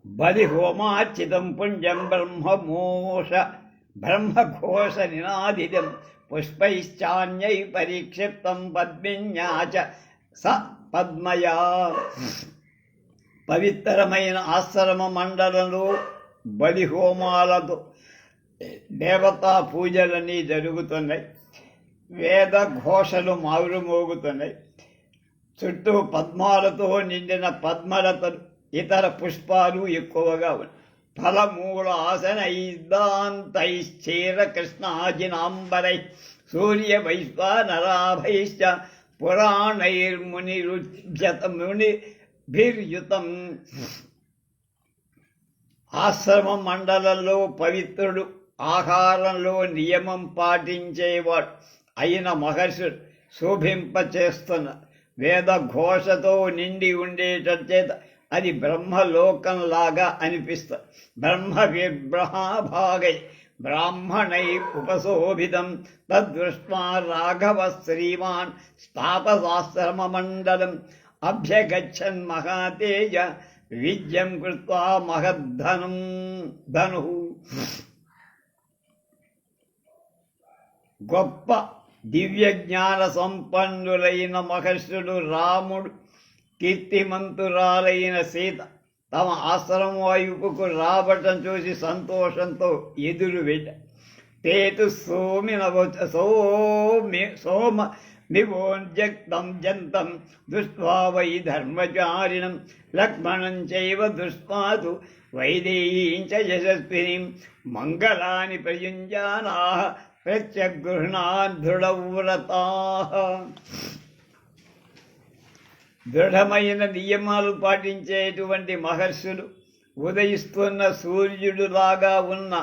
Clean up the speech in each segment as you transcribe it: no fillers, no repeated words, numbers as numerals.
బలిహోమార్చితం పుణ్యం బ్రహ్మఘోష నినాదితం పుష్పైశ్చాన్యై పరిక్షిప్తం పద్మిన్యా చ స పద్మయా. పవిత్రమైన ఆశ్రమ మండలంలో బలిహోమాలతో దేవతా పూజలన్నీ జరుగుతున్నాయి. వేద ఘోషలు మారుమోగుతున్నాయి. చుట్టూ పద్మాలతో నిండిన పద్మలతలు, ఇతర పుష్పాలు ఎక్కువగా ఉన్నాయి. ఫలమూల ఆసనైర్దాంతైశ్చేర కృష్ణాజినాంబరై సూర్య వైశ్వానరాభైశ్చ పురాణైర్మునిరుజ్యతమునిభిర్యుతం. ఆశ్రమ మండలంలో పవిత్రుడు, ఆహారంలో నియమం పాటించేవాడు అయిన మహర్షులు శోభింపచేస్తున్న వేద ఘోషతో నిండి ఉండేటచేత అది బ్రహ్మలోకంలాగా అనిపిస్తుంది. బ్రహ్మ విబ్రహాభాగై బ్రాహ్మణై ఉపశోభితం తద్దృష్ట్వా రాఘవ శ్రీమాన్ తాపసాశ్రమమండలం అభ్యగచ్చన్ మహాతేజ విద్యం కృత్వా మహద్ధను. గొప్ప దివ్య జ్ఞాన సంపన్నులైన మహర్షులు రాముడు, కీర్తిమంతురాలైన సీత తమ ఆశ్రమం వైపుకు రావటం చూసి సంతోషంతో ఎదురు వెళ్ళారు. తేతు సోమ నివోంజక్తం జంతం దృష్ట్వా వై ధర్మచారిణం లక్ష్మణం చైవ దృష్ట్వాతు వైదేహీం చ యశస్వినీం మంగళాని ప్రయుంజానాః ప్రత్యగృహ్ణాన్ దృఢవ్రతాః. దృఢమైన నియమాలు పాటించేటువంటి మహర్షులు ఉదయిస్తున్న సూర్యుడులాగా ఉన్న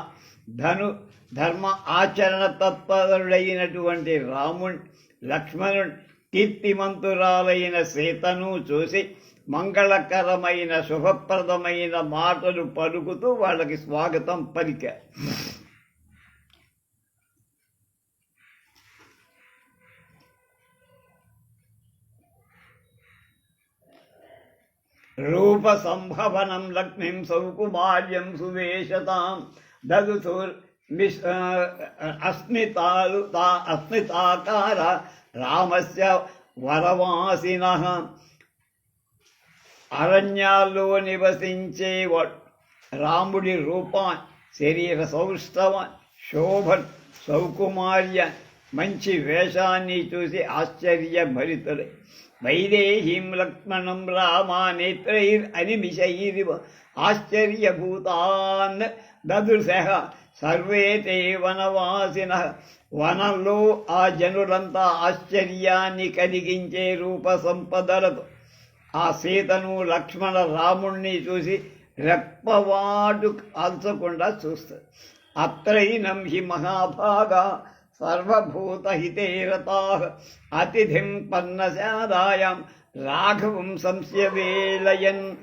ధర్మ ఆచరణ తత్పరుడైనటువంటి రాముణ్ణి, లక్ష్మణుడు, కీర్తిమంతురాలైన సీతను చూసి మంగళకరమైన శుభప్రదమైన మాటలు పలుకుతూ వాళ్ళకి స్వాగతం పలికారు. రూప సంభవనం లక్ష్మీం సౌకుమార్యం సువేషతాం దదుతుర్ అస్మితాకార రామస్య వరవాసినః. అరణ్యాల్లో నివసించేవాడు రాముడి రూపాన్, శరీర సౌష్ఠవాన్, శోభన్, సౌకుమార్య, మంచి వేషాన్ని చూసి ఆశ్చర్యభరితులై వైదేహీం లక్ష్మణం రామా నేత్రైరనిమిషైరివ ఆశ్చర్యభూతాన్ దదృశః సర్వే తే వనవాసినః. వనంలో ఆ జనులంతా ఆశ్చర్యాన్ని కలిగించే రూప సంపదలతో ఆ సీతను, లక్ష్మణ రాముణ్ణి చూసి రెప్పవాటు కాల్చకుండా చూస్తారు. అత్రైనం హి మహాభాగా సర్వభూతహితే రతాః అతిథిం పన్నశాదాయాం రాఘవం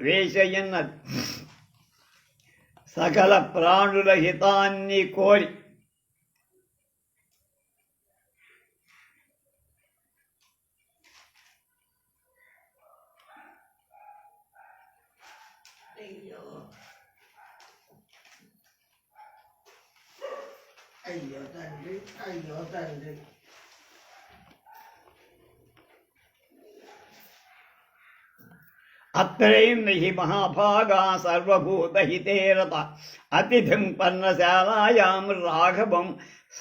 వేషయన్. సకల ప్రాణుల హితాన్ని కోరి అయ్యో తండ్రి, అయ్యో తండ్రి. అత్రైం హి మహాభాగా సర్వభూతహితే రత అతిథిం పర్ణశాలాయాం రాఘవం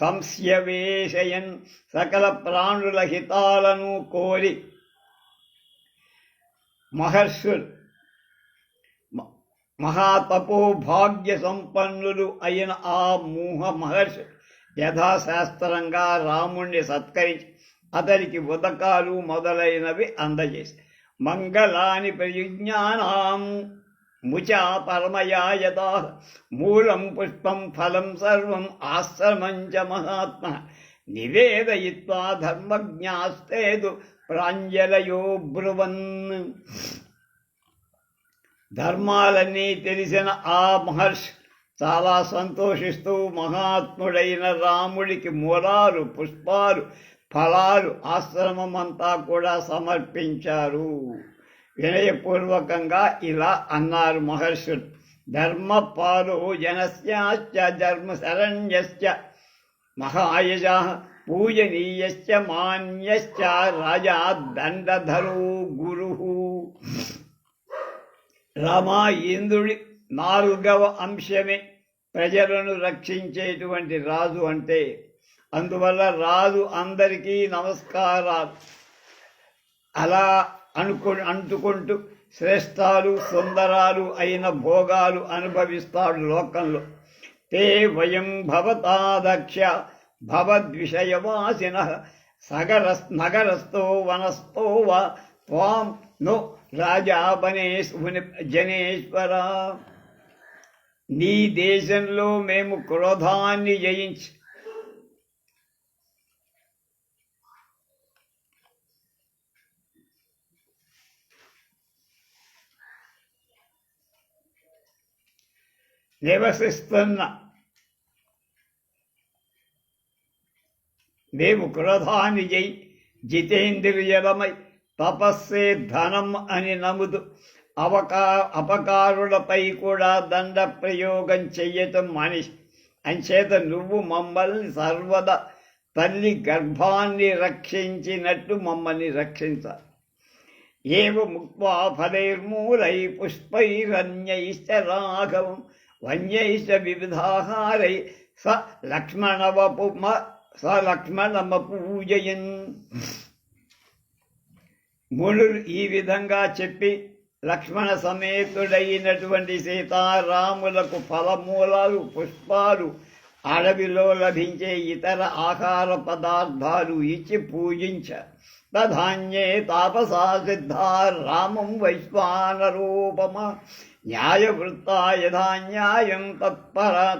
సంస్యవేషయన్. సకల ప్రాణుల హితాలను కోరి మహర్షులు, మహాతపోభాగ్య సంపన్నులు అయిన ఆ మహర్షులు యథాశాస్త్రంగా రాముణ్ణి సత్కరించి అతనికి ఉదకాలు మొదలైనవి అందజేసి మంగళాని ప్రయుజ్ఞానాం ముచా పరమయాయతా మూలం పుష్పం ఫలం సర్వం ఆశ్రమం చ మహాత్మ నివేదయిత్వా ధర్మజ్ఞాస్తేదు ప్రాంజలయో బ్రువన్. ధర్మాలన్నీ తెలిసిన ఆ మహర్షి చాలా సంతోషిస్తూ మహాత్ముడైన రాముడికి మూలాలు, పుష్పాలు, ఫలాలు, ఆశ్రమమంతా కూడా సమర్పించారు. వినయపూర్వకంగా ఇలా అన్నారు మహర్షులు. ధర్మపాలో జనస్యాశ్చ ధర్మశరణ్యశ్చ మహాయజః పూజనీయశ్చ మాన్యశ్చ రాజా దండధరో గురుః. రామా, ఇంద్రుడి 4వ అంశమే ప్రజలను రక్షించేటువంటి రాజు అంటే. అందువల్ల రాజు అందరికీ నమస్కారాలు అలా అంటుకుంటూ శ్రేష్టాలు సుందరాలు అయిన భోగాలు అనుభవిస్తాడు లోకంలో. తే వయం భవతా దక్ష భవద్విషయవాసిన నగరస్థో వనస్థో వా త్వాం నో రాజా జనేశ్వర. నీ దేశంలో మేము క్రోధాన్ని జయించి నివసిస్తున్న మేము క్రోధాన్ని జితేంద్రియమై తపస్సే ధనం అని నమ్ముతూ అపకారులపై కూడా దండ ప్రయోగం చెయ్యటం మనిషి. అంచేత నువ్వు మమ్మల్ని సర్వదా తల్లి గర్భాన్ని రక్షించినట్టు మమ్మల్ని రక్షించాలి. ఏవ ముక్త్వా ఫలైర్మూలై పుష్పైరన్యైశ్చ రాఘవం వన్యైశ్చ వివిధాహారై లక్ష్మణమపూజయన్. మునులు ఈ విధంగా చెప్పి లక్ష్మణ సమేతుడైనటువంటి సీతారాములకు ఫలమూలాలు, పుష్పాలు, అడవిలో లభించే ఇతర ఆహార పదార్థాలు ఇచ్చి పూజించారు. తధాన్యే తాపసా సిద్ధా రామం వైశ్వానరూపమ న్యాయవృత్తా యథా న్యాయం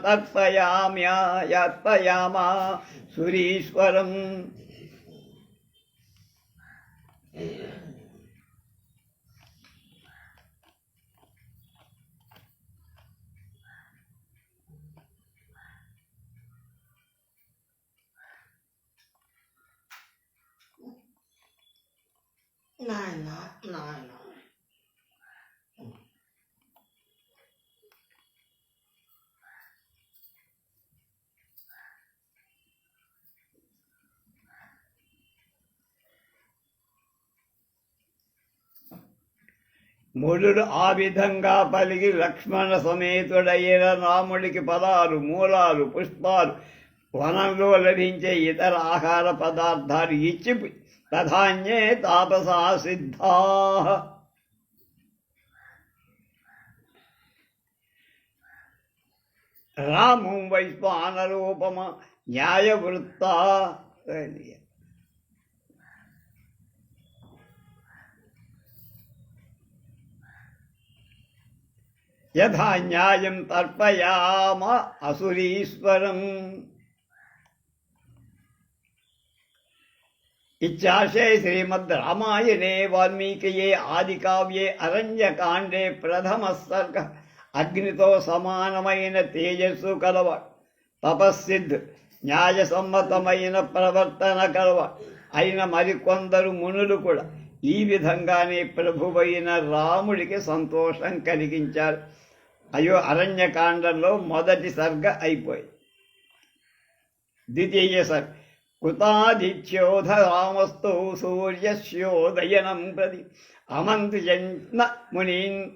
తర్పయామా సురీశ్వరం. నాయన మునులు ఆ విధంగా పలికి లక్ష్మణ సమేతుడైన రాముడికి ఫలాలు, మూలాలు, పుష్పాలు, వనంలో లభించే ఇతర ఆహార పదార్థాలు ఇచ్చి తధాన్యే తాపసా సిద్ధా రామం వైశ్వానరూపమ న్యాయవృత్తా. యథా న్యాయం తర్పయామ అసురీశ్వరం. ఇత్యాశే శ్రీమద్ రామాయణే వాల్మీకియే ఆదికావ్యే అరణ్యకాండే ప్రథమ సర్గ. అగ్నితో సమానమైన తేజస్సు కలవాడు, తపస్సిద్ధ్, న్యాయసమ్మతమైన ప్రవర్తన కలవాడు అయిన మరికొందరు మునులు కూడా ఈ విధంగానే ప్రభువైన రాముడికి సంతోషం కలిగించారు. అరణ్యకాండంలో మొదటి సర్గ అయిపోయి. ద్వితీయ సర్గ. కృతాదిత్యోధ రామస్తు సూర్యస్యోదయనం ప్రతి అమంత్రిజన్న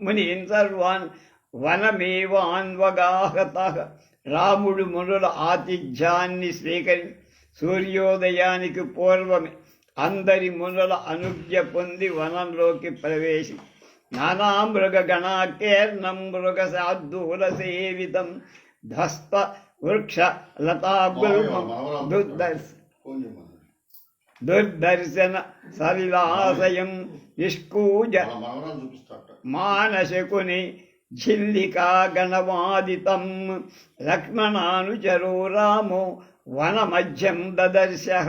మునీన్ సర్వాన్ వనమేవాన్వగాహతః. రాముడు మునుల ఆతిథ్యాన్ని స్వీకరించి సూర్యోదయానికి పూర్వమే అందరి మునుల అనుజ్ఞ పొంది వనంలోకి ప్రవేశి నానా మృగగణాకేర్ణం మృగశార్దూల సేవితం ధస్త వృక్ష దుర్దర్శన సలిలాశయం నిష్కూజ మానశకుని ఝిల్లికా గణవాదితం లక్ష్మణానుచరో రామో వనమధ్యం దదర్శః.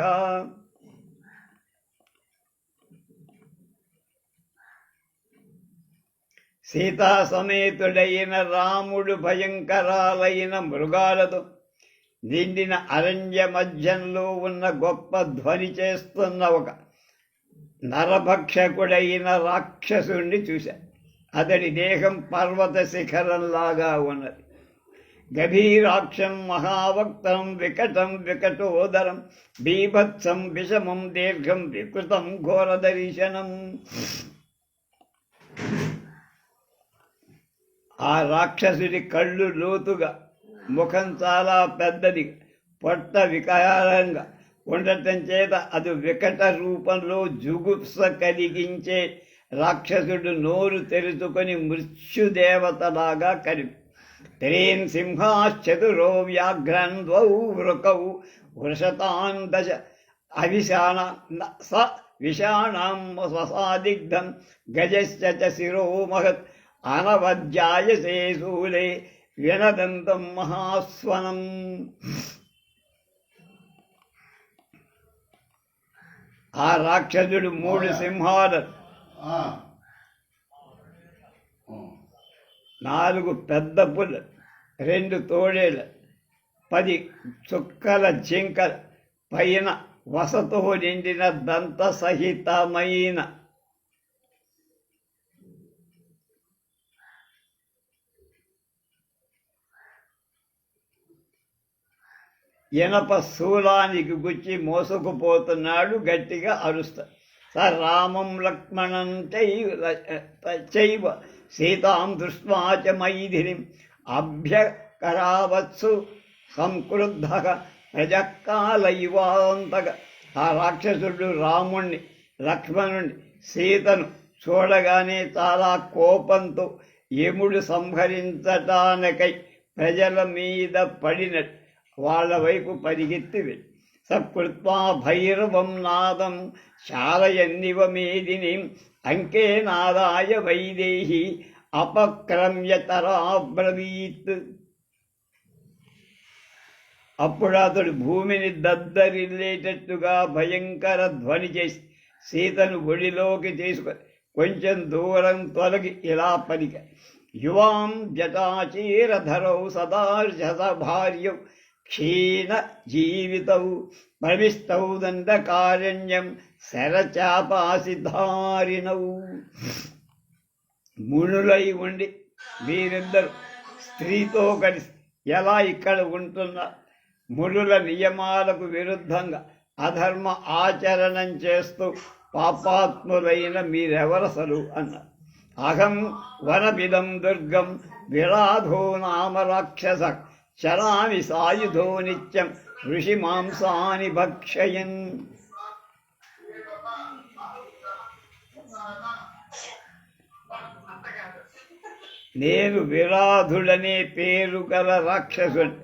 సీతా సమేతుడైన రాముడు భయంకరాలైన మృగాలతో నిండిన అరణ్య మధ్యంలో ఉన్న గొప్ప ధ్వని చేస్తున్న ఒక నరభక్షకుడైన రాక్షసుణ్ణి చూశాడు. అతడి దేహం పర్వత శిఖరంలాగా ఉన్నది. గభీరాక్షం మహావక్తం వికటం వికటోదరం బీభత్సం విషమం దీర్ఘం వికృతం ఘోరదర్శనం. ఆ రాక్షసుడి కళ్ళు లోతుగా, ముఖం చాలా పెద్దది, పొట్ట వికారంగా ఉండటం చేత అది వికట రూపంలో జుగుప్స కలిగించే రాక్షసుడు నోరు తెరుచుకొని మృత్యుదేవతలాగా కనిపి త్రీన్ సింహాశ్చతురో వ్యాఘ్రన్ ద్వౌ వృకౌ వృషతాన్ దశ అవిశాన స విషాణం స్వసాదిగ్ధం గజశ్చ చ శిరో మహత్ అనవజ్జాయసే శూలే వినదంతం మహాస్వనం. ఆ రాక్షసుడు 3 సింహాలు, 4 పెద్ద పులు, 2 తోడేళ్ళు, 10 చుక్కల జింకలు, పైన వసతో నిండిన దంత సహితమైన ఇనప శూలానికి గుచ్చి మోసుకుపోతున్నాడు. గట్టిగా అరుస్తా స రామం లక్ష్మణం చైవ సీతాం దృష్ట్వా చ మైథిలిం అభ్యకరావత్సు సంక్రుద్ధ ప్రజకాలైవాంతక. ఆ రాక్షసుడు రాముణ్ణి, లక్ష్మణుణ్ణి, సీతను చూడగానే చాలా కోపంతో యముడు సంహరించటానికై ప్రజల మీద పడినట్టు వాళ్ళ వైపు పరిగెత్తి వెళ్ళి సకృత్వా భైరవం నాదం శాలయన్నివ మేదిని అంకే నాదాయ వైదేహి అపక్రమ్యతరాబ్రవీత్. అప్పుడు అతడు భూమిని దద్దరిల్లేటట్టుగా భయంకర ధ్వని చేసి సీతను ఒడిలోకి తీసుకొని కొంచెం దూరం తొలగి ఇలా పలిక యువాం జటాచీరధరౌ సదార్శత భార్యౌ క్షీణ జీవితౌ ప్రవిష్టౌ దండకారణ్యం శరచాపాసిధారిణౌ. మునులై ఉండి వీరిద్దరు స్త్రీతో కలిసి ఎలా ఇక్కడ ఉంటున్నారు? మునుల నియమాలకు విరుద్ధంగా అధర్మ ఆచరణం చేస్తూ పాపాత్ములైన మీరెవరసలు అన్నారు. అహం వనమిదం దుర్గం విరాధో నామ రాక్షస చరామి సాయుధో నిత్యం ఋషి మాంసాని భక్షయన్. నేను విరాధుడనే పేరు గల రాక్షసుని,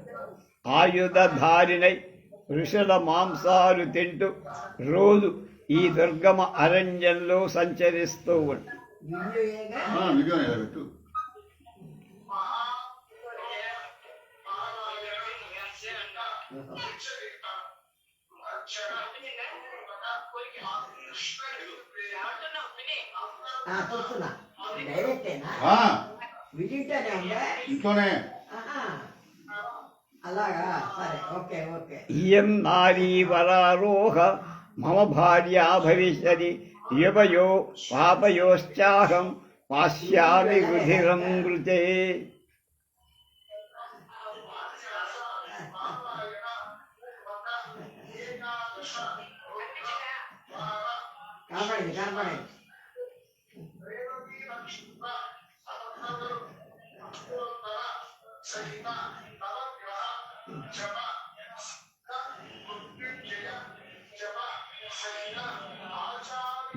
ఆయుధధారినై ఋషుల మాంసాలు తింటూ రోజు ఈ దుర్గమ అరణ్యంలో సంచరిస్తూ ఉంటా. ఇయం నారీ వరారోహ మమ భార్యా భవిష్యతి యువయో పాపయోశ్చాహం పాశ్యామి రుధిరం మృతే.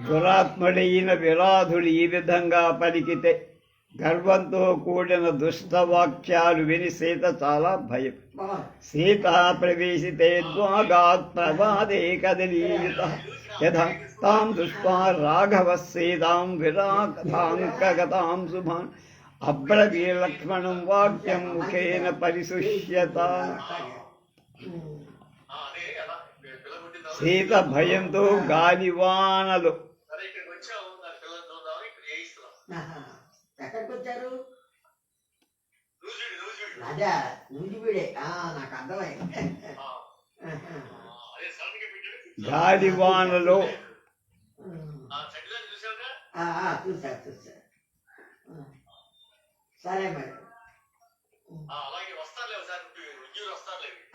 దురాత్ముడైన విరాధుడు ఈ విధంగా పలికితే గర్వంతో కూడిన దుష్టవాక్యాలు విని సీత చాలా భయం. సీత ప్రవేశితే ద్వాగాత్ ప్రమాదే కదలీయుత యథా తాం దృష్ట్వా రాఘవ సీతాం విరాగతాం శుభాన్ అబ్రవీ లక్ష్మణం వాక్యం ముఖేన పరిశుష్యత. సీత భయంతో గాలివానలు ఎక్కడికి వచ్చారు? అదే నూజివీడే, నాకు అర్థమైంది. గాలివానలో చూసా సరే మరి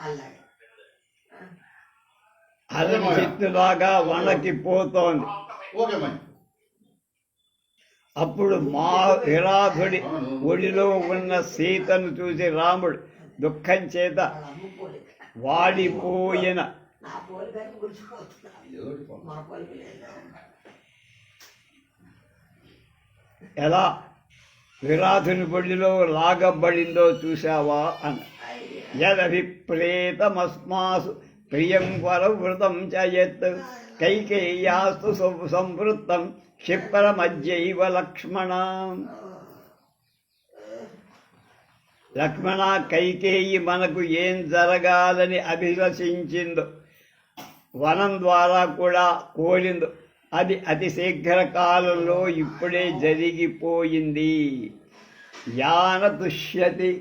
అలాగే అరటి చెట్టులాగా వణకిపోతోంది. అప్పుడు మా విరాధుడి ఒడిలో ఉన్న సీతను చూసి రాముడు దుఃఖం చేత వాడిపోయిన నా పోలికని గుర్తుకొస్తున్నా మా పోలిక లేదు. ఎలా విరాధుని బొడిలో లాగబడిందో చూశావా అన్న. యదభిప్రేతమస్మాసు ప్రియం వరవృతం చయత్ కైకేయాస్తు సంవృత్తం క్షిప్రమజ్జైవ లక్ష్మణ. లక్ష్మణ, కైకేయి మనకు ఏం జరగాలని అభిలషించిందో, వనం ద్వారా కూడా కోరిందో, అది అతి శీఘ్ర కాలంలో ఇప్పుడే జరిగిపోయింది. యాన తుష్యతి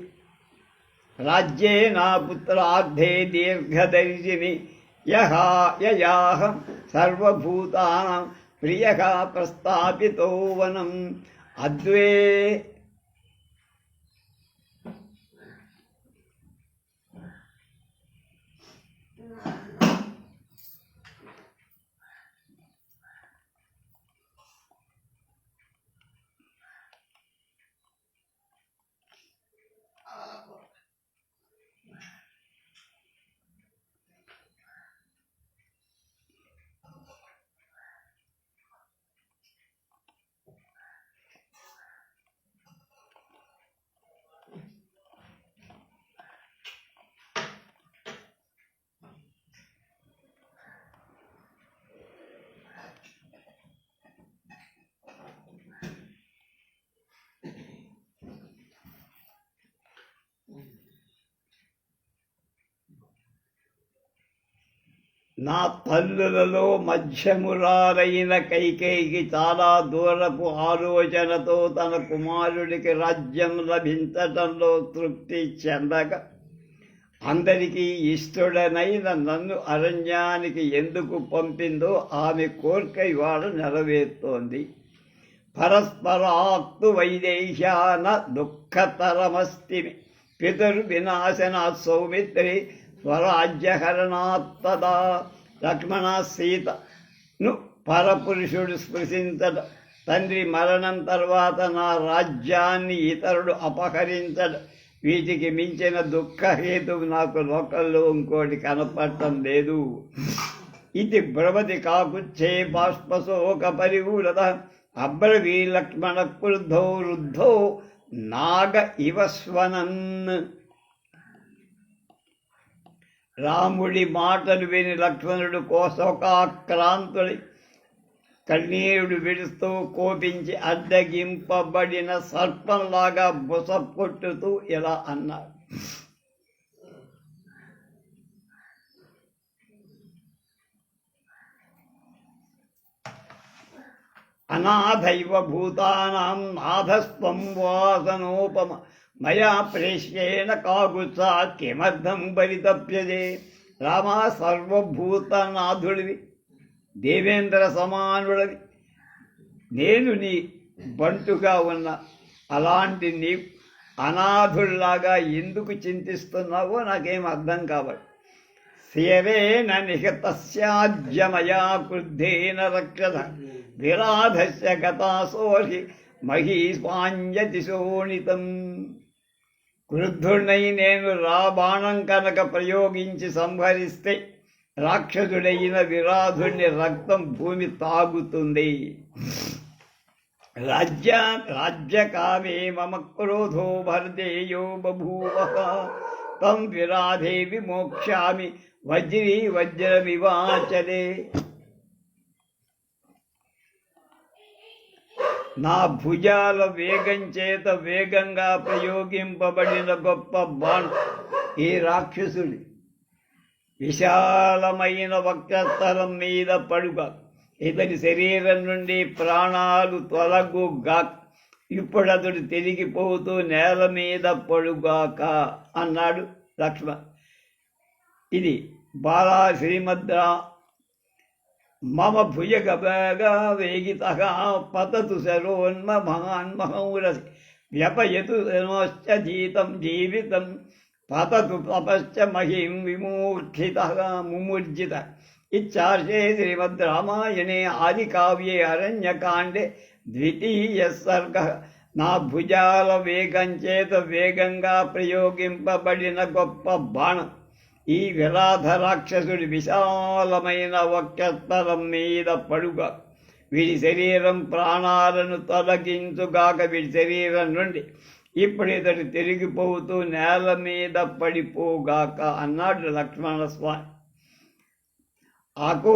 రాజ్యే నా పుత్రార్థే దీర్ఘదర్శిని యయాహం సర్వభూతానాం ప్రియః ప్రస్థాపితో వనం అద్వే. నా తల్లులలో మధ్యమురాలైన కైకేయికి చాలా దూరపు ఆలోచనతో తన కుమారుడికి రాజ్యం లభించటంలో తృప్తి చెందక అందరికీ ఇష్టడనైన నన్ను అరణ్యానికి ఎందుకు పంపిందో ఆమె కోరిక ఇవాళ నెరవేరుతోంది. పరస్పరాక్తు వైదేహ్యాన దుఃఖతరమస్తి పితుర్వినాశనాత్ సౌమిత్రి స్వరాజ్యహరణాత్తదా. లక్ష్మణ, సీతను పరపురుషుడు స్పృశించట, తండ్రి మరణం తర్వాత నా రాజ్యాన్ని ఇతరుడు అపహరించడు, వీటికి మించిన దుఃఖహేతువు నాకు లోకంలో ఇంకోటి కనపడటం లేదు. ఇది భ్రమతి కాకుచ్చే బాష్పశోక పరిగూఢత అబ్రవీ లక్ష్మణ క్రుద్ధో రుద్ధో నాగ ఇవ స్వనన్. రాముడి మాటలు విని లక్ష్మణుడు కోశోకాక్రాంతుడి కన్నీరుడు విడుస్తూ కోపించి అడ్డగింపబడిన సర్పంలాగా బుస కొట్టుతూ ఇలా అన్నాడు. అనాథైవ భూతానాం నాథస్వం వాసనోపమ మయా ప్రేష్యేణ కాగుత్సాత్ కిమర్థం పరితప్యతే. రామా, సర్వభూతనాథుడివి, దేవేంద్ర సమానుడివి, నేను నీ బంటుగా ఉన్న అలాంటి నీ అనాథుల్లాగా ఎందుకు చింతిస్తున్నావో నాకేం అర్థం కావాలి. శియవేన నిహతస్యాజ్యమయా క్రుద్ధేన రక్షత విరాధస్య గతాసోహి మహీస్వాంజతి శోణితం. క్రుద్ధుడై నేను రాబాణం కనుక ప్రయోగించి సంహరిస్తే రాక్షసుడైన విరాధుని రక్తం భూమి తాగుతుంది. రాజ్యకామే మమ క్రోధో భర్దేయో బభూవ తం విరాధే విమోక్ష్యామి వజ్రీ వజ్రమివాచలే. నా భుజాల వేగం చేత వేగంగా ప్రయోగింపబడిన గొప్ప బాణం ఈ రాక్షసుడి విశాలమైన వక్షస్థలం మీద పడుగా, ఇతని శరీరం నుండి ప్రాణాలు తొలగుగా, ఇప్పుడు అతడు తిరిగిపోతూ నేల మీద పడుగాక అన్నాడు లక్ష్మణ్. ఇది బాలా శ్రీమద్ మమ భుజగభగా వేగితః పతతు శరోన్మహాన్మహౌరసి వ్యపయతు శనోశ్చ జీతం జీవితం పతతు తపశ్చ మహిం విమూర్ఖితః ముముర్జిత. ఇచ్చార్షే శ్రీమద్ రామాయణే ఆదికావ్యే అరణ్యకాండే 2వ సర్గః. నా భుజాల వేగం చేత వేగంగా ప్రయోగింపబడిన గొప్ప బాణం ఈ విరాధ రాక్షసుడి విశాలమైన వక్షస్థలం మీద పడుగా వీడి శరీరం ప్రాణాలను తొలగించుగాక. వీడి శరీరం నుండి ఇప్పుడు ఇతడు తిరిగిపోతూ నేల మీద పడిపోగాక అన్నాడు లక్ష్మణస్వామి. ఇప్పుడు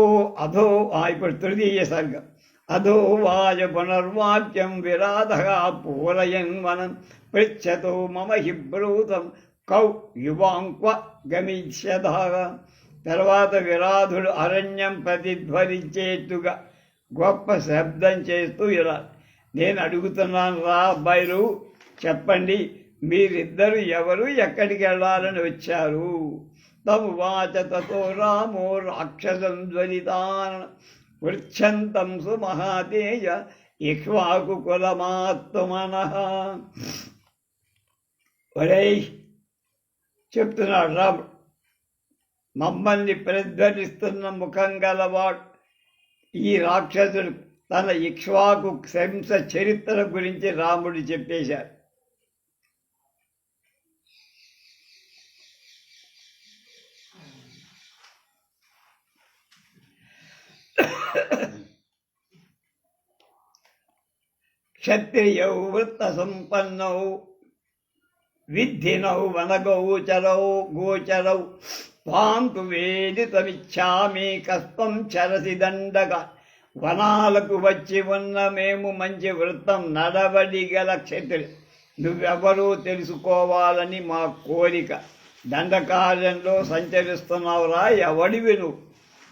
3వ సర్గం. అధో వాయ పునర్వాక్యం విరాధ పూరయన్ వనం పృచ్చతో మమ హిబ్రూతం కౌ యువాంక్వ గమిష్యత. తర్వాత విరాధుడు అరణ్యం ప్రతిధ్వనించేట్టుగా గొప్ప శబ్దం చేస్తూ ఇలా, నేను అడుగుతున్నాను రా అబ్బాయిలు, చెప్పండి మీరిద్దరు ఎవరు, ఎక్కడికి వెళ్ళాలని వచ్చారు? తమువాచ తతో రామో రాక్షసం ధ్వనితాన్ పృచ్ఛంతం సుమహాతేజ ఇక్ష్వాకు కులమాత్మనః. ఒరేయ్ చెప్తున్నాడు రాముడు, మమ్మల్ని ప్రధ్వనిస్తున్న ముఖం గలవాడు ఈ రాక్షసుడు. తన ఇక్ష్వాకు వంశ చరిత్ర గురించి రాముడు చెప్పేశారు. క్షత్రియౌ వృత్త సంపన్నౌ విద్ధినౌ వనగోచరౌ గోచరౌ త్వాం తు వేదితమిచ్చామి కస్త్వం చరసి దండగా. వనాలకు వచ్చి ఉన్న మేము మంచి వృత్తం నడవడి గల క్షత్రులు, నువ్వెవరూ తెలుసుకోవాలని మా కోరిక. దండకార్యంలో సంచరిస్తున్నావురా, ఎవడివి నువ్వు?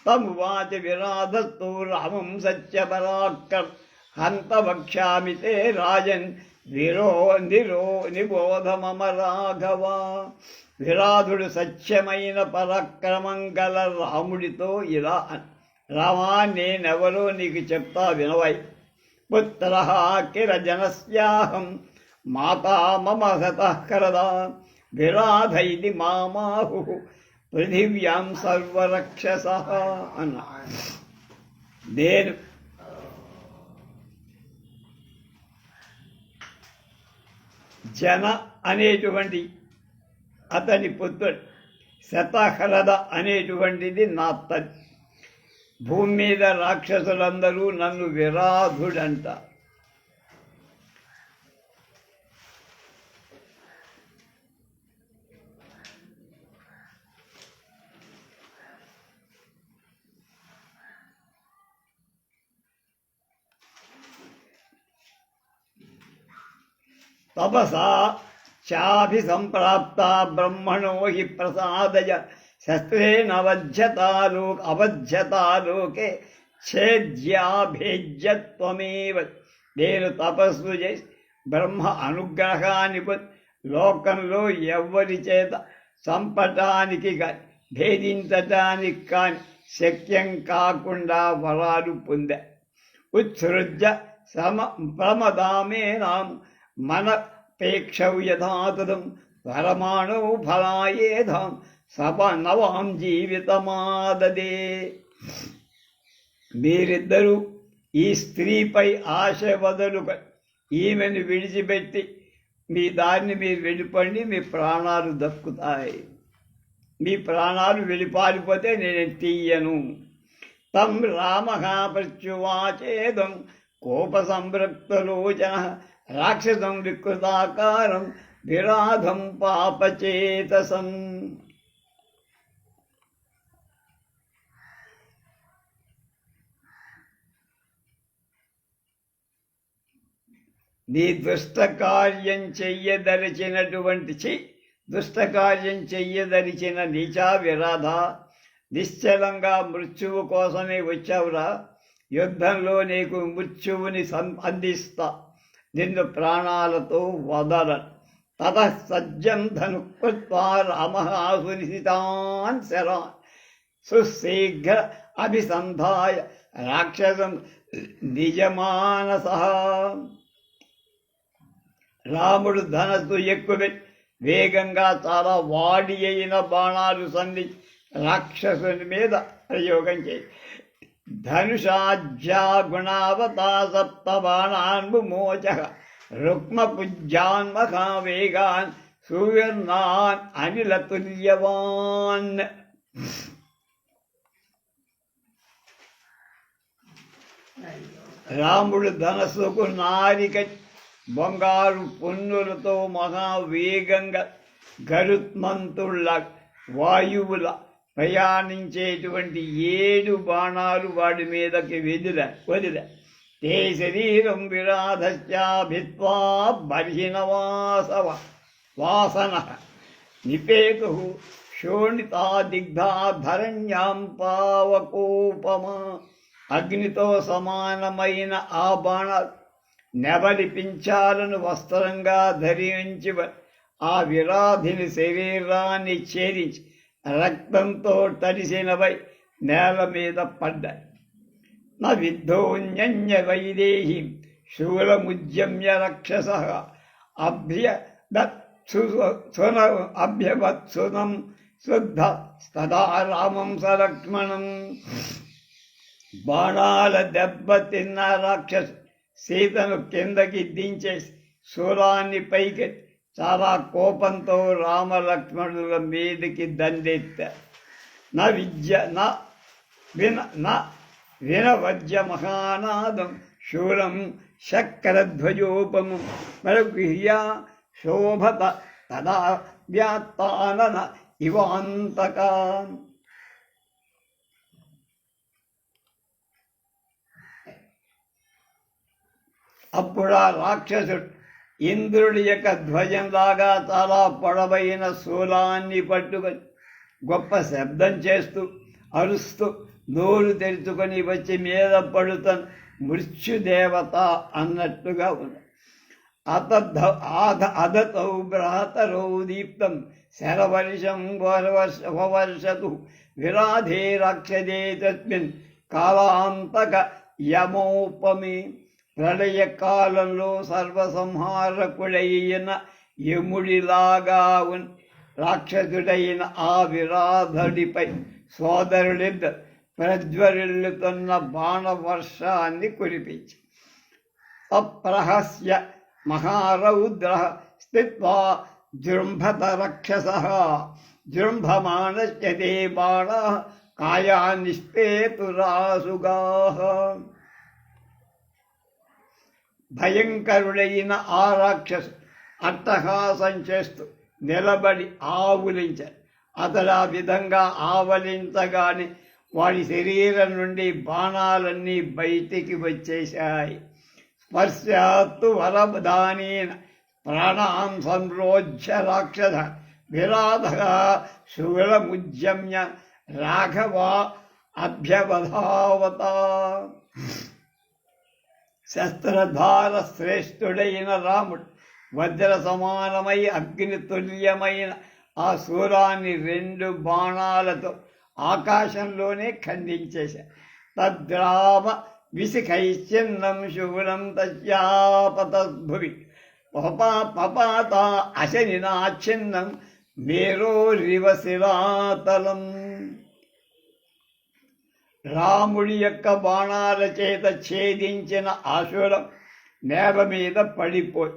తమువాచ విరాధస్తు రామం సత్యపరాక్రం హంత వక్ష్యామి తే రాజన్ నిబోధ మమ రాఘవ. విరాధుడు సత్యమైన పరాక్రమం గల రాముడితో ఇలా, రామా నేనెవరో నీకు చెప్తా వినవై. పుత్ర కిరజనస్యాహం మాతా మమ సతఃకరదా విరాధైది మామాహు పృథివ్యాం సర్వరక్షస అన్న. నేను జన అనేటువంటి అతని పుత్రుడు, శతహరద అనేటువంటిది నా తల్లి. భూమి మీద రాక్షసులందరూ నన్ను విరాధుడంట. తపసా చాభిసంప్రాప్త బ్రహ్మణో హి ప్రసాదయ శస్త్రేణ అవధ్యతాలోకే ఛేద్యాభేజ్యత్వమేవ. నేను తపస్సు చేసి బ్రహ్మ అనుగ్రహాన్ని లోకంలో ఎవ్వరి చేత చంపటానికి కానీ భేదించటానికి కానీ శక్యం కాకుండా వరాలు పొందా. ఉత్సృజ్య ప్రమదామేనాం మనపేక్షౌ యథాతథం పరమాణు ఫలాయేధాం సప నవాం జీవితమాదదే. మీరిద్దరూ ఈ స్త్రీపై ఆశ వదలుకొని ఈమెను విడిచిపెట్టి మీ దారిని మీరు వెళ్ళిపోండి, మీ ప్రాణాలు దక్కుతాయి. మీ ప్రాణాలు వెళ్ళిపారిపోతే నేను తీయను. తం రామ ప్రత్యువాచేదం కోపసంవృక్తలోచన రాక్షసం వికృతాకారం విరాధం పాపచేతసం. నీ దుష్టకార్యం చెయ్యదరిచిన నీచా విరాధ, నిశ్చలంగా మృత్యువు కోసమే వచ్చావురా. యుద్ధంలో నీకు మృత్యువుని అందిస్తా, నిన్ను ప్రాణాలతో వదలను. తతః సజ్జం ధనుకృత్వా రామః సునిశితాన్ శరాన్ సుశీఘ్ర అభిసంధాయ రాక్షసం నిజమానస. రాముడు ధనస్సు ఎక్కువ వేగంగా చాలా వాడి అయిన బాణాలు సంధించి రాక్షసుని మీద ప్రయోగం చేయి. ధనుషాజ్యా గుణావతా సప్త బాణాన్ముమోచ రుక్మపుజ్జాన్ మహావేగాన్ సూర్యనాన్ అనిలతుల్యవాన్. రాముడు ధనస్సుకు నారిక బంగారు పొన్నులతో మహావేగంగా గరుత్మంతుళ్ళ వాయువుల ప్రయాణించేటువంటి 7 బాణాలు వాడి మీదకి వదిల తే శరీరం విరాధశ్చాభిత్వా బర్హిణవాసవ వాసన నిపేతు శోణితాదిగ్ధా ధరణ్యాం పావకోపమా. అగ్నితో సమానమైన ఆ బాణాలు నెబలి పింఛాలను వస్త్రంగా ధరించి ఆ విరాధిని శరీరాన్ని ఛేదించి రక్తంతో తడిసినవై నేల మీద పడ్డాయి. న విద్ధోన్య వైదేహి శూలముజ్జమ్య రక్షస అభ్యవత్సునం శుద్ధ తదా రామం సలక్ష్మణం. బాణాల దెబ్బ తిన్న రాక్షసు సీతను కిందకి దించేసి శూలాన్ని పైకి చాలా కోపంతో రామలక్ష్మణుల మీదికి దండెత్తారు. వినవజ్య మహానాదం శూలం శక్రధ్వజోపము మరగృహ్య శోభత తదా వ్యాత్తానన ఇవాంతకా. అప్పుడు ఆ రాక్షసుడు ఇంద్రుడి యొక్క ధ్వజంలాగా చాలా పొడవైన శూలాన్ని పట్టుకొని గొప్ప శబ్దం చేస్తూ అరుస్తూ నోరు తెరుచుకొని వచ్చి మీద పడుతున్న మృత్యుదేవత అన్నట్టుగా ఉంది. అదతౌ భ్రాతరౌ దీప్తం శరవర్షం వవర్షతు విరాధే రాక్షదే తస్మిన్ కాలాంతక యమోపమి. ప్రళయకాలంలో సర్వసంహారకుడైన యముడిలాగా రాక్షసుడైన ఆ విరాధుడిపై సోదరుడిద్దరు ప్రజ్వరిల్లుతున్న బాణవర్షాన్ని కురిపించి అప్రహస్య మహారౌద్ర స్థిత్వా జృంభత రక్షస జృంభమాణస్య తే బాణ కాయా నిష్పేతురాసుగా. భయంకరుడైన ఆ రాక్షసు అట్టహాసం చేస్తూ నిలబడి ఆవులించాడు. అతడు ఆ విధంగా ఆవలించగానే వాడి శరీరం నుండి బాణాలన్నీ బయటికి వచ్చేశాయి. స్పర్శాత్తు వరదానేన ప్రాణాం సంరోధ్య రాక్షస విరాధ శూలముజ్జమ్య రాఘవ అభ్యవధావత. శస్త్రధార శ్రేష్ఠుడైన రాముడు వజ్ర సమానమై అగ్ని తుల్యమైన ఆ శూలాన్ని 2 బాణాలతో ఆకాశంలోనే ఖండించేశారు. తద్రామ విశిఖైశ్చిన్నం శూలం తస్యాపతద్భువి పపాత అశనినాచ్ఛిన్నం మేరోరివ శిలాతలం. రాముడి యొక్క బాణాల చేత ఛేదించిన ఆ శూలం నేల మీద పడిపోయి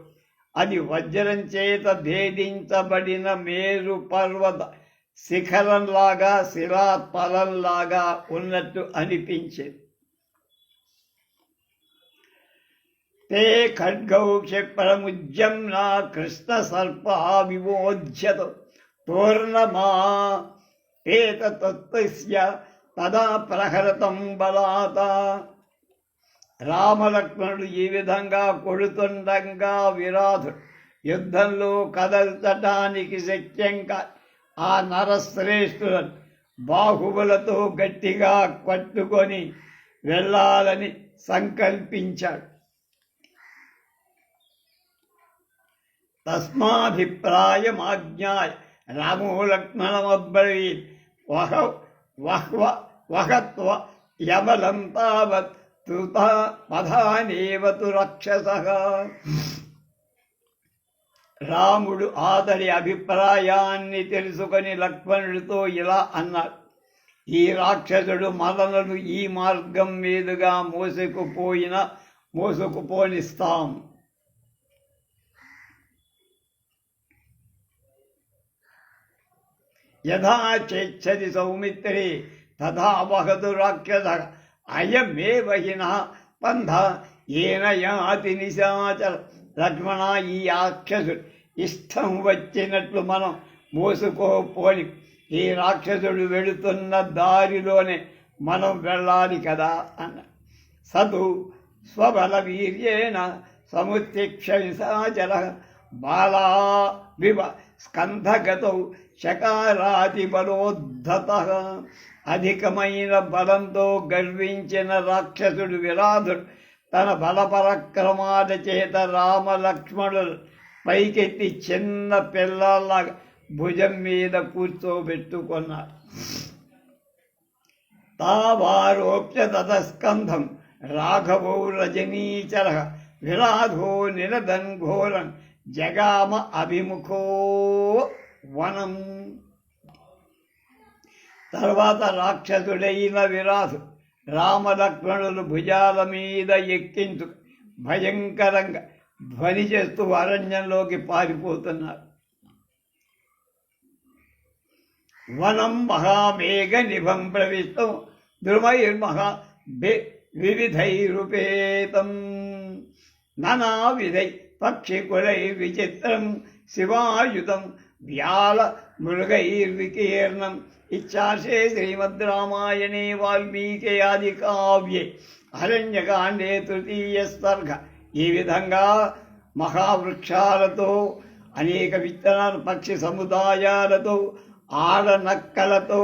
అది వజ్రం చేత భేదించబడిన మేరు పర్వత శిఖరంలాగా శిలాతలంలాగా ఉన్నట్టు అనిపించింది. తే ఖడ్గౌ క్షిప్రముజ్జమ్నా కృష్ణ సర్పా వివోధ్యత తోర్ణమా తత్స్య తదా ప్రహరతం బలాత. రామలక్ష్మణుడు ఈ విధంగా కొడుతుండగా విరాధుడు యుద్ధంలో కదల్చటానికి శక్యంగా ఆ నరశ్రేష్ఠులను బాహువులతో గట్టిగా పట్టుకొని వెళ్ళాలని సంకల్పించాడు. తస్మాభిప్రాయమాజ్ఞాయ రామో లక్ష్మణమబ్రవీత్ వహత్వ యమలం తావత్ పధానేవ తు రాక్షసః. రాముడు అతడి అభిప్రాయాన్ని తెలుసుకొని లక్ష్మణుడితో ఇలా అన్నాడు, ఈ రాక్షసుడు మనలను ఈ మార్గం మీదుగా మోసుకుపోనిస్తాం. యథా చేచ్చది సౌమిత్రే తథా వహతు రాక్షసః. అయమేవ హినః పంథ ఏన యాతి నిశాచర. లక్ష్మణ, ఈ రాక్షసుడు ఇష్టం వచ్చినట్లు మనం మోసుకోపోని. ఈ రాక్షసుడు వెళుతున్న దారిలోనే మనం వెళ్ళాలి కదా అన్న. సతు స్వబల వీర్యేణ సముత్తిక్ష నిశాచర బాలా వివ స్కంధగతౌ శకారాతి బలోద్ధతః. అధికమైన బలంతో గర్వించిన రాక్షసుడు విరాధుడు తన బలపరక్రమాల చేత రామ లక్ష్మణులు పైకెత్తి చిన్న పిల్లల్లాగా భుజం మీద కూర్చోబెట్టుకున్నారు. తావారోప్య తతస్కంధం రాఘవో రజనీచర విరాధో నిరదన్ ఘోరం జగామ అభిముఖో వనం. తర్వాత రాక్షసుడైన విరాధు రామలక్ష్మణులు భుజాల మీద ఎక్కించు భయంకరంగా ధ్వని చేస్తూ అరణ్యంలోకి పారిపోతున్నారు. వనం మహామేఘ నిభం ప్రవిష్టం ద్రుమైర్మహా వివిధైరుపేతం నానావిధై పక్షికులై విచిత్రం శివాయుధం వ్యాల మృగైర్వికీర్ణం. ఇచ్చాశే శ్రీమద్ రామాయణే వాల్మీకి ఆది కావ్యే అరణ్యకాండే తృతీయ సర్గ. ఈ విధంగా మహావృక్షాలతో, అనేక విత్తనాలు, పక్షి సముదాయాలతో, ఆడనక్కలతో,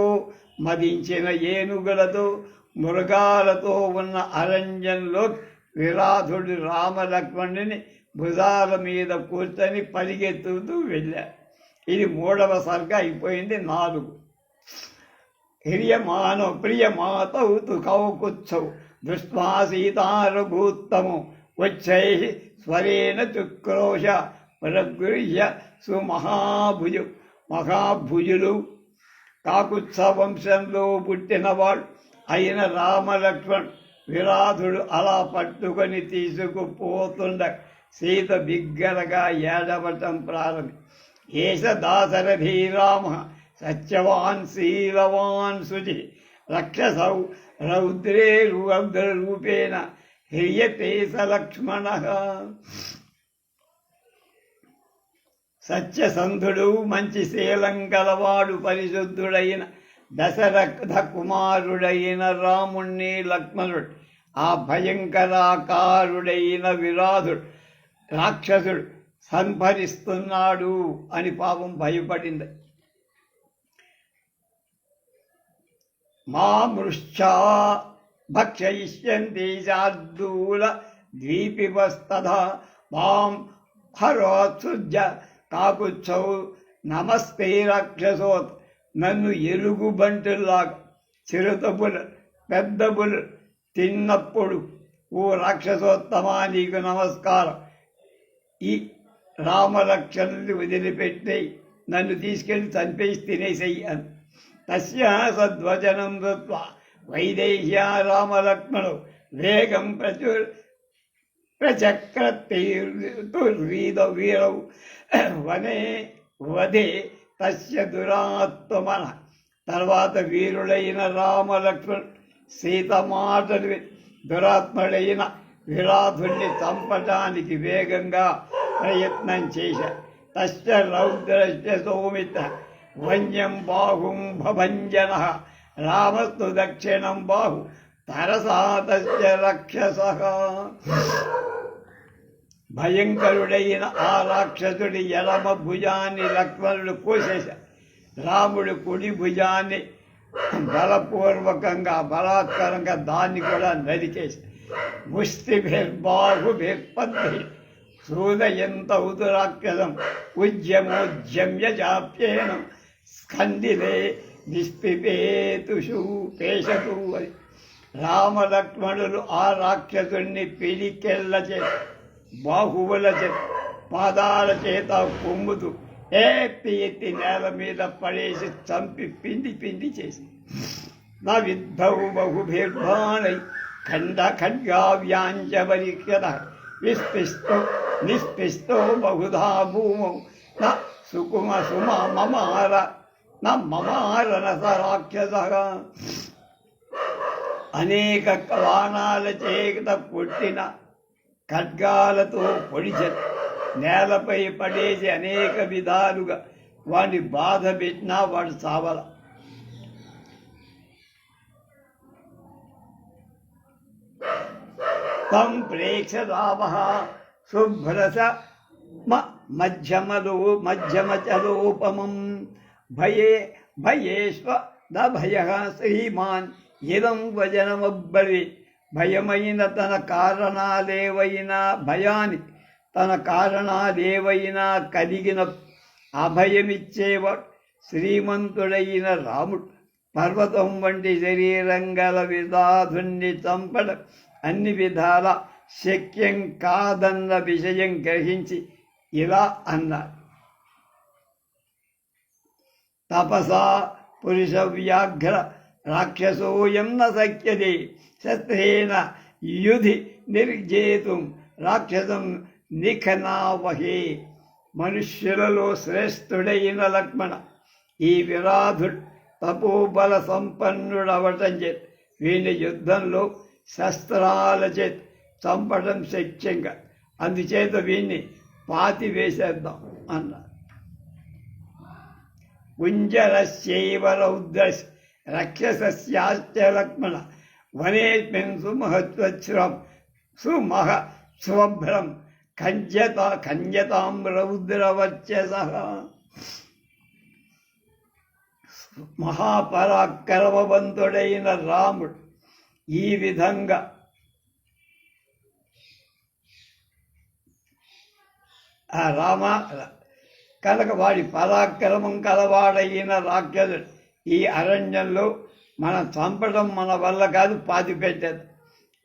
మదించిన ఏనుగులతో, మృగాలతో ఉన్న అరణ్యంలో విరాధుడు రామలక్ష్మణుని భుజాల మీద కూర్చొని పరిగెత్తుతూ వెళ్ళారు. ఇది 3వ సర్గ అయిపోయింది. 4. హిర్యమానో ప్రియమాతౌ తు కౌకుత్సౌ దృష్ట్వా సీతారభూత్తము వచ్చై స్వరేణ చుక్రోశ ప్రగృహ్య మహాభుజులు. కాకుత్స వంశంలో పుట్టినవాడు అయిన రామలక్ష్మణ్ విరాధుడు అలా పట్టుకొని తీసుకుపోతుండ సీత బిగ్గరగా ఏడవటం ప్రారంభి. ఏష దాశరథీ రామ సత్యవాన్ శీలవాన్ శుచి రక్షసౌ రౌద్రరూపేణ హ్రియతే స లక్ష్మణః. సత్యసంధుడు, మంచి శీలం గలవాడు, పరిశుద్ధుడైన దశరథ కుమారుడైన రాముణ్ణి లక్ష్మణుడు ఆ భయంకరాకారుడైన విరాధుడు రాక్షసుడు సంహరిస్తున్నాడు అని పాపం భయపడింది. మామృశ్చా భక్షయిష్యంతి శార్దూల ద్వీపివస్తథా మాం హరోత్సృజ్య కాకుత్సౌ నమస్తే రాక్షసోత్. నన్ను ఎలుగుబంటుల్లాగా చిరుతపులు పెద్దపులు తిన్నప్పుడు ఓ రాక్షసోత్తమా నీకు నమస్కారం. ఈ రామలక్ష్మణుని వదిలిపెట్టేయి, నన్ను తీసుకెళ్ళి చంపేసి తినేసేయి అని. తస్య సద్వచనం దత్వా వైదేహ్యా రామలక్ష్మణు వేగం ప్రచక్రవీరౌ వనే వదే తస్య దురాత్మన. తర్వాత వీరుడైన రామలక్ష్మణుడు సీత మాటలు దురాత్ముడైన విరాధుణ్ణి చంపటానికి వేగంగా ప్రయత్నం చేశారు. తస్య రౌద్రస్య సౌమిత్ర వన్యం బాహుం భభంజనః రామస్తు దక్షిణం బాహు తరసా తస్య రక్షసః. భయంకరుడైన ఆ రాక్షసుడి ఎడమ భుజాన్ని లక్ష్మణుడు కోసేశాడు. రాముడు కుడి భుజాన్ని బలపూర్వకంగా బలాత్కరంగా దాన్ని కూడా నరికేశాడు. ముష్టిభిర్బాహుభిర్పద్భి సూదయంతౌతు రాక్షసం ఉద్యమోద్యమ్య చాప్యేనం స్కందిలే నిష్పిపేతుషు పేషతు. రామలక్ష్మణులు ఆ రాక్షసుణ్ణి పిడికెళ్ళ చేత బాహువుల చేత పాదాల చేత పొమ్ముతూ ఎత్తి నేల మీద పడేసి చంపి పిండి పిండి చేసి నా విద్ధవు బహుభిర్భాణై ఖండ ఖడ్గావ్యాంచ విస్పిష్టో నిస్పిష్టో బహుధా భూమౌ నా సుకుమ సుమ మమార నా మమారణ స రాక్షస. అనేక బాణాల చేత పుట్టిన ఖడ్గాలతో పొడిచి నేలపై పడేసి అనేక విధాలుగా వాడిని బాధ పెట్టినా వాడు చావల. తం ప్రేక్ష రామ శుభ్రస మధ్యమచలోపమం భయేష్వ ద భయ శ్రీమాన్ ఇదం వజనమబ్బవి. భయమైన తన కారణాలేవైనా భయాన్ని తన కారణాలేవైనా కలిగిన అభయమిచ్చేవాడు శ్రీమంతుడైన రాముడు. పర్వతం వంటి శరీరం గల విధాధుణ్ణి చంపడం అన్ని విధాల శక్యం కాదన్న విషయం గ్రహించి ఇలా అన్నారు. తపసా పురుష వ్యాఘ్ర రాక్షసోయం న శక్యతే శస్త్రేణ యుధి నిర్జేతుం రాక్షసం నిఖనావహే. మనుష్యులలో శ్రేష్ఠుడైన లక్ష్మణ ఈ విరాధుడు తపోబల సంపన్నుడవటం చేత వీని యుద్ధంలో శస్త్రాల చేత చంపడం శక్యంగా, అందుచేత వీణ్ణి పాతి వేసేద్దాం అన్నారు. కుంజరస్యైవ రౌద్రస్ రక్షసస్యాశ్చ లక్ష్మణ వనేస్మిన్ సుమహ స్వభ్రం ఖంజతాం రౌద్రవర్చసః. మహాపరాక్రమవంతుడైన రాముడు ఈ విధంగా ఆ రామ కనుక వాడి పరాక్రమం కలవాడైన రాక్షసుడు ఈ అరణ్యంలో మనం చంపడం మన వల్ల కాదు, పాతి పెట్టేది.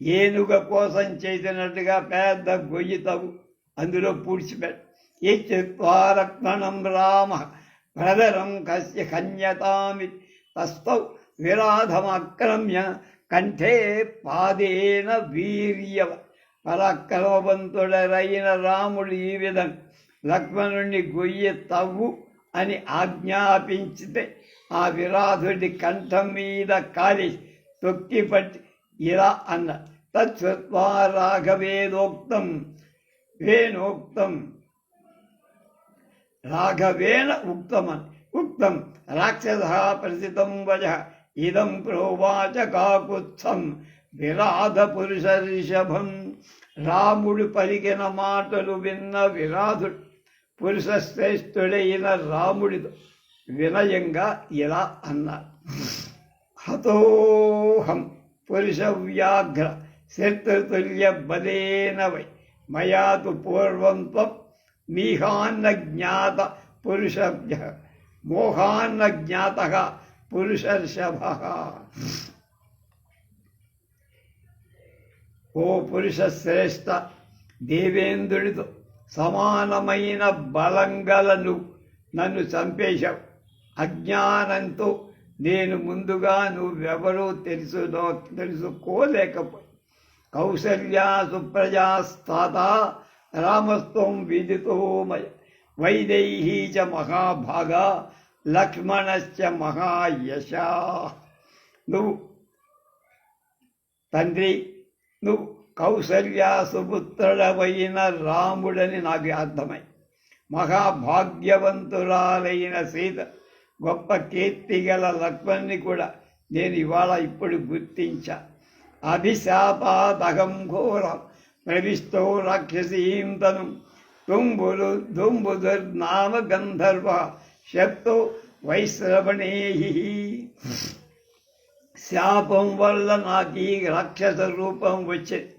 ఏనుగ కోసం చేసినట్టుగా పెద్ద గొయ్యి తవ్వు, అందులో పూడ్చిపెట్టు. ఇత్యుక్త్వా లక్ష్మణం రామ ప్రదరం కస్య కన్యతామి తస్థౌ విరాధమాక్రమ్య కంఠే పాదేన వీర్యవ. పరాక్రమవంతుడైన రాముడు ఈ విధంగా లక్ష్మణుణ్ణి గొయ్యి తవ్వు అని ఆజ్ఞాపించితే ఆ విరాధుడి కంఠం మీద కాలేసి తొక్కిపట్టి ఇలా అన్న. తచ్చుత్వా రాఘవేదోక్తం వేణోక్తం రాఘవేణ ఉక్తం రాక్షస ప్రసితం వజ ఇదం ప్రోవాచ కాకుత్సం విరాధ పురుష రిషభం. రాముడు పలికిన మాటలు విన్న విరాధుడు పురుష శ్రేష్ఠుడైన రాముడితో వినయంగా ఇలా అన్నారు. హతోహం పురుష వ్యాఘ్ర శత్రుతుల్య బలేన వై మయాతు పూర్వం త్వం మీహాన్న జ్ఞాత పురుషభ్య మోహాన్న జ్ఞాత పురుషర్షభ. ఓ పురుష శ్రేష్ఠ, దేవేంద్రుడితో సమానమైన బలంగల నువ్వు నన్ను చంపేశావు. అజ్ఞానంతో నేను ముందుగా నువ్వెవరో తెలుసుకోలేకపోయి. కౌసల్యా సుప్రజాస్తాత రామస్త్వం విదితో మయ వైదేహీ చ మహాభాగా లక్ష్మణశ్చ మహాయశా. నువ్వు తండ్రి, నువ్వు కౌసల్యా సుపుత్రుడవైన రాముడని నాకు అర్థమై, మహాభాగ్యవంతురాలైన సీత, గొప్ప కీర్తిగల లక్ష్మణ్ణి కూడా నేను ఇప్పుడు గుర్తించా. అభిశాపాదహం ఘోరం ప్రవిష్టో రాక్షసీం తను దుంబుదుర్నామ గంధర్వ శక్తో వైశ్రవణేహి. శాపం వల్ల నాకు ఈ రాక్షస రూపం వచ్చేది.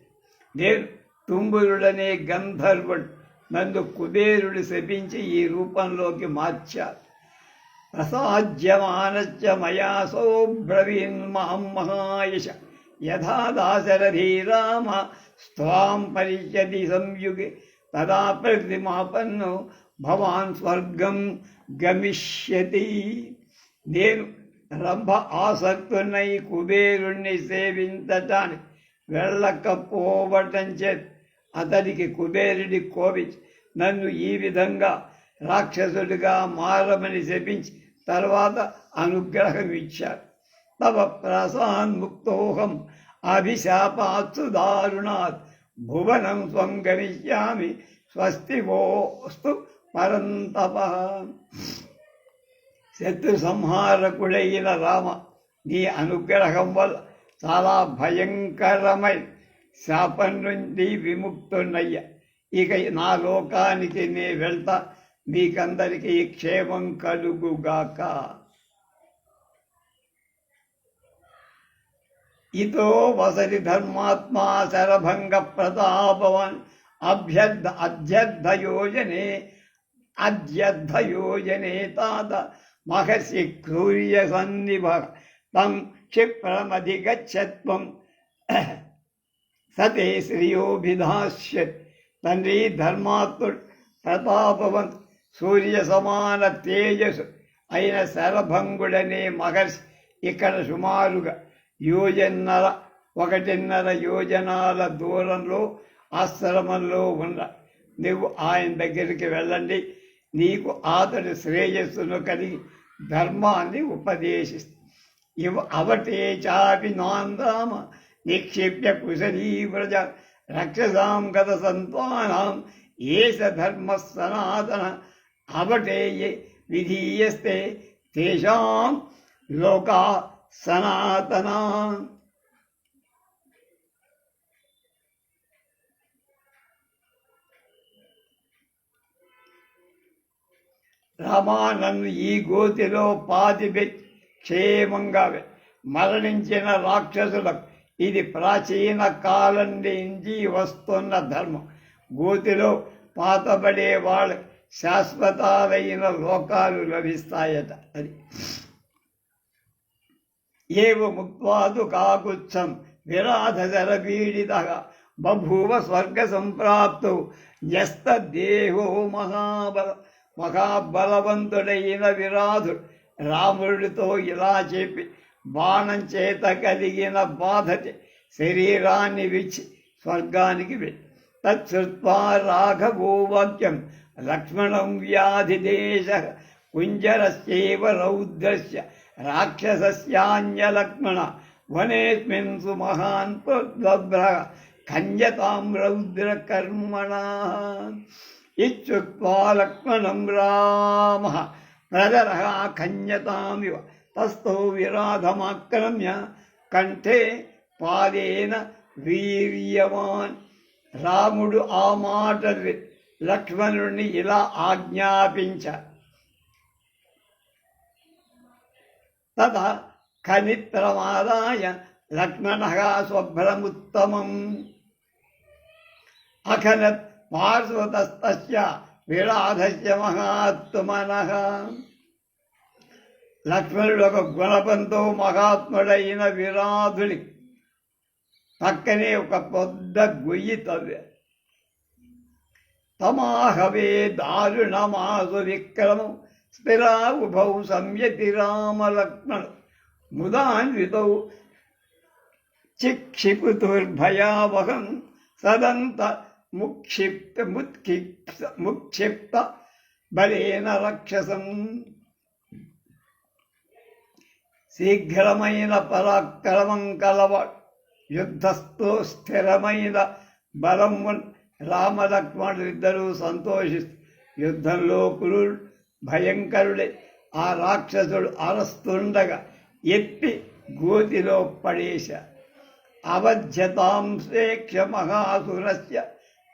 నేను తుంబురుడనే గంధర్వుడు నన్ను కుబేరుడు శపించి ఈ రూపంలోకి మార్చారు. ప్రసాజ్యమానశ్చ మయా సోబ్రవీన్ మహాయశ యథా దాశరథీ రామ స్వాం పరిష్యతి సంయుగే తదా ప్రతిమాపన్నో భవాన్ స్వర్గం గమిష్యతి. నేను రంభ ఆసక్తున్నై కుబేరుణ్ణి సేవించటానికి వెళ్ళకపోవటం చేత అతడికి కుబేరుడి కోపించి నన్ను ఈ విధంగా రాక్షసుడిగా మారమని శపించి తర్వాత అనుగ్రహం ఇచ్చారు. తవ ప్రసాన్ముక్తోహం అభిశాపాత్సు దారుణాత్ భువనం స్వం గమిష్యామి స్వస్తి వోస్తు పరంతప. శత్రు సంహారకుడైన రామ, నీ అనుగ్రహం వల్ల చాలా భయంకరమైన శాపం నుండి విముక్తున్నయ్యా. ఇక నా లోకానికి నే వెళ్తా. మీకందరికీ క్షేమం కలుగుగాక. ఇతో వసతి ధర్మాత్మా శరభంగ ప్రతాపవాన్ అధ్యర్థయోజనే తాత మహర్షి క్రూర్య సన్నిభ తం క్షిప్రమధిగచ్చత్వం సతే శ్రియోభిధాస్యత్. తండ్రి ధర్మాత్ముడు ప్రతాపవంత్ సూర్య సమాన తేజస్సు అయిన శరభంగుడనే మహర్షి ఇక్కడ సుమారుగా ఒకటిన్నర యోజనాల దూరంలో ఆశ్రమంలో ఉన్న. నువ్వు ఆయన దగ్గరికి వెళ్ళండి. నీకు అతడి శ్రేయస్సును కలిగి ధర్మాన్ని ఉపదేశిస్తా. అవటే చాపి నాందామ నిక్షిప్య కుశలీవ్రజ రక్షసాం గత సంతానాం ఏష ధర్మ సనాతన. అవటే విధీయస్తే తేషాం లోకా సనాతనా. రామానన్ను ఈ గోతిలో పాతిపెట్టి క్షేమంగా మరణించిన రాక్షసులకు ఇది ప్రాచీన కాలం నుంచి వస్తున్న ధర్మం. గోతిలో పాతబడే వాళ్ళకి శాశ్వతాలైన లోకాలు లభిస్తాయట. అది ఏవ ముక్త్వాదు కాకుత్సం విరాధశరపీడిత బభూవ స్వర్గ సంప్రాప్తౌ న్యస్త దేహో మహాబలవంతుడైన విరాధుడు రాముడితో ఇలా చెప్పి బాణం చేత కలిగిన బాధచే శరీరాన్ని విచ్చి స్వర్గానికి వెళ్ళి తత్శ్రుత్వా రాఘవో వాక్యం లక్ష్మణం వ్యాధిదేశ కుంజరస్యైవ రౌద్రస్య రాక్షసస్యాన్యలక్ష్మణ వనేస్మిన్ సుమహాన్ పుర్భ్ర ఖంజతాం రౌద్రకర్మణ. ఇత్యుక్త్వా లక్ష్మణం రామః ప్రదరః ఖంజతామివ తస్థో విరాధమాక్రమ్య కంఠే పాదేన వీర్యవాన్. రాముడు ఆ మాటలు లక్ష్మణుడిని ఇలా ఆజ్ఞాపించారు. తదా ఖనిత్రమాదాయ లక్ష్మణః స్వభ్రముత్తమం అఖనత్ పార్శ్వతస్తస్య విరాధస్య మహాత్మనః. లక్ష్మణుడు ఒక గుణపంతో మహాత్ముడైన విరాధుడి పక్కనే ఒక పెద్ద గొయ్యి తవ్వారు. తమాహవే దారుణమాసు విక్రమం స్థిరా ఉభౌ సంయతి రామలక్ష్మణ ముదాన్వితౌ చిక్షిపుతుర్భయావహం సదంత ముక్షిప్త బలేన రక్షసం. శీఘ్రమైన పరాక్రమం కలవాడు, యుద్ధస్థో స్థిరమైన బలం రామలక్ష్మణులిద్దరూ సంతోషిస్తూ యుద్ధంలో క్రూరుడు భయంకరుడే ఆ రాక్షసుడు అరస్తుండగా ఎత్తి గోతిలో పడేశారు. అవధ్యతాం స్వేక్ష మహాసురస్య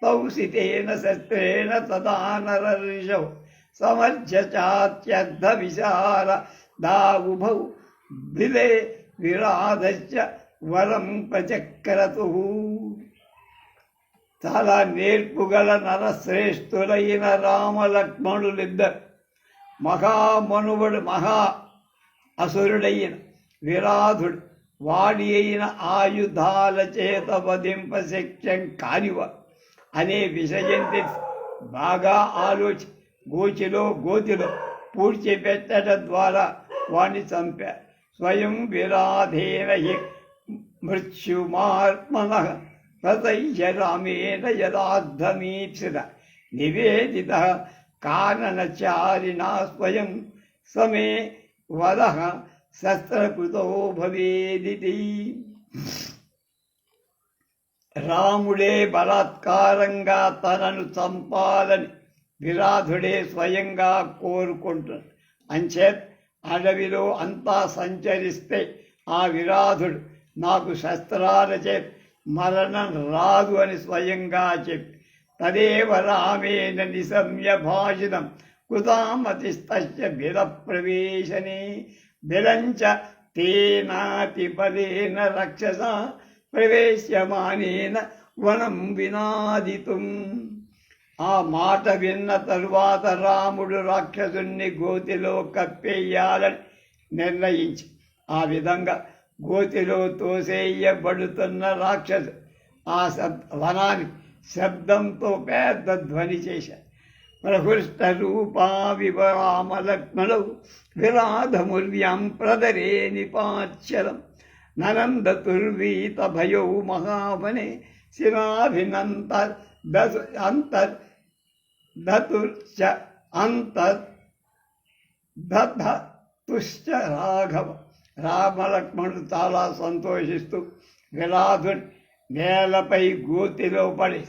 తౌసితేన శస్త్రేణ తదా నరర్షౌ సమర్ధ్య చాత్యర్థ విశాల దావుభౌ బిలే విరాధస్య వరం ప్రచక్రతు. చాలా నేర్పుగల నరశ్రేష్ఠులైన రామలక్ష్మణులిద్దరు మహామనువుడు అసురుడైన విరాధుడు వాడి అయిన ఆయుధాల చేత వధింప శక్యం కానివ అనే విషయం తెలిసి బాగా గోతిలో పూడ్చిపెట్టడం ద్వారా వాణ్ణి చంపారు. స్వయం విరాధేన మృత్యుమాత్మన తతయ్య రామేణ యదార్థమీప్సిత నివేదిత కాననచారిణా స్వయం సమే వద శస్త్రకృతో భవేదితి. రాముడే బలాత్కారంగా తనను చంపాలని విరాధుడే స్వయంగా కోరుకుంటున్నాడు. అంచేత్ అడవిలో అంతా సంచరిస్తే ఆ విరాధుడు నాకు శస్త్రాలచే మరణం రాదు అని స్వయంగా చెప్పి తదేవ రామేణ నిశమ్య భాషితం కృతామతిస్తస్య బిల ప్రవేశనే బిలంచ తేనాతి బలేన రక్షస ప్రవేశ్యమానేన వనం వినాదితుం. ఆ మాట విన్న తరువాత రాముడు రాక్షసుణ్ణి గోతిలో కప్పేయాలని నిర్ణయించి ఆ విధంగా గోతిలో తోసేయబడుతున్న రాక్షసు ఆ వనాన్ని శబ్దంతో పెద్ద ధ్వని చేశారు. ప్రహృష్ట రూపా వివరామలక్ష్మణౌ విరాధముర్వ్యాం ప్రదరే నిపాచ్చలం ననందతుర్వీత భయౌ మహావనే శిరాభినంత దతుశ్చ రాఘవ. రామలక్ష్మణుడు చాలా సంతోషిస్తూ విరాధుని నేలపై గోతిలో పడి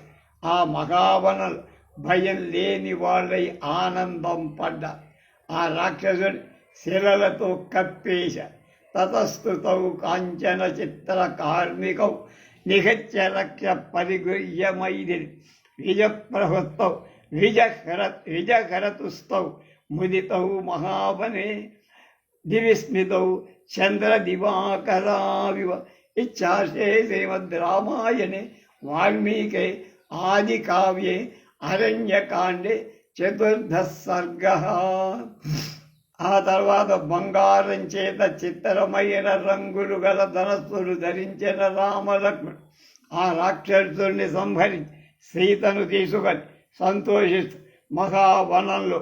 ఆ మహావనలు భయం లేని వాళ్ళై ఆనందం పడ్డా. ఆ రాక్షసుని శిలలతో కప్పేశారు. తతస్థుతౌ కాంచన చిత్ర కార్మికౌ నిహత్య రక్ష పరిగృహ్యమైదిరి విజప్రహృతౌ విజహరతుస్తౌ ముదితౌ మహావనే దివిస్మితౌ చంద్రదివాకరావివ. ఇచ్చాశే శ్రీమద్ రామాయణే వాల్మీకే ఆది కావ్యే అరణ్యకాండే 4వ సర్గః. ఆ తర్వాత బంగారం చేత చిత్రమైన రంగులు గల ధనస్సులు ధరించిన రామలక్ష్మణుడు ఆ రాక్షసుడిని సంహరించి సీతను తీసుకొని సంతోషిస్తూ మహావనంలో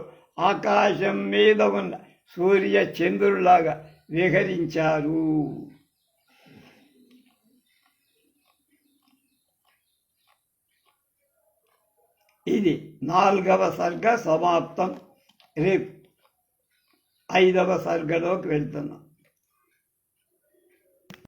ఆకాశం మీద ఉన్న సూర్య చంద్రులాగా విహరించారు. ఇది 4వ సర్గ సమాప్తం. రేపు 5వ సర్గలోకి వెళ్తున్నాం.